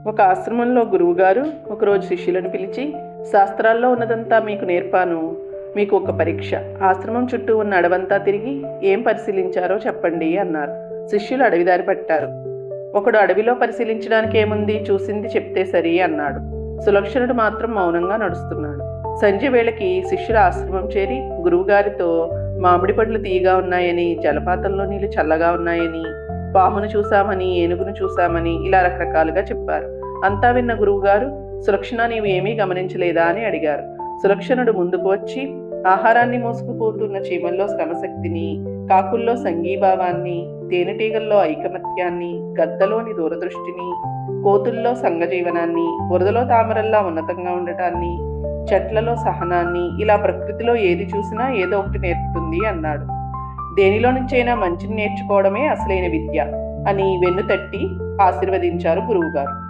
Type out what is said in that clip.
ఒక ఆశ్రమంలో గురువుగారు ఒకరోజు శిష్యులను పిలిచి, శాస్త్రాల్లో ఉన్నదంతా మీకు నేర్పాను, మీకు ఒక పరీక్ష. ఆశ్రమం చుట్టూ ఉన్న అడవంతా తిరిగి ఏం పరిశీలించారో చెప్పండి అన్నారు. శిష్యులు అడవిదారి పట్టారు. ఒకడు అడవిలో పరిశీలించడానికి ఏముంది, చూసింది చెప్తే సరి అన్నాడు. సులక్షణుడు మాత్రం మౌనంగా నడుస్తున్నాడు. సంధ్య వేళకి శిష్యుల ఆశ్రమం చేరి గురువుగారితో మామిడి పండ్లు తీయగా ఉన్నాయని, జలపాతంలో నీళ్లు చల్లగా ఉన్నాయని, పామును చూశామని, ఏనుగును చూశామని ఇలా రకరకాలుగా చెప్పారు. అంతా విన్న గురువుగారు, సులక్షణ నీవు ఏమీ గమనించలేదా అని అడిగారు. సులక్షణుడు ముందుకు వచ్చి, ఆహారాన్ని మోసుకుపోతున్న చీమల్లో శ్రమశక్తిని, కాకుల్లో సంఘీభావాన్ని, తేనెటీగల్లో ఐకమత్యాన్ని, గద్దలోని దూరదృష్టిని, కోతుల్లో సంఘజీవనాన్ని, బురదలో తామరల్లా ఉన్నతంగా ఉండటాన్ని, చెట్లలో సహనాన్ని, ఇలా ప్రకృతిలో ఏది చూసినా ఏదో ఒకటి నేర్పుతుంది అన్నాడు. దేనిలో నుంచైనా మంచిని నేర్చుకోవడమే అసలైన విద్య అని వెన్ను తట్టి ఆశీర్వదించారు గురువుగారు.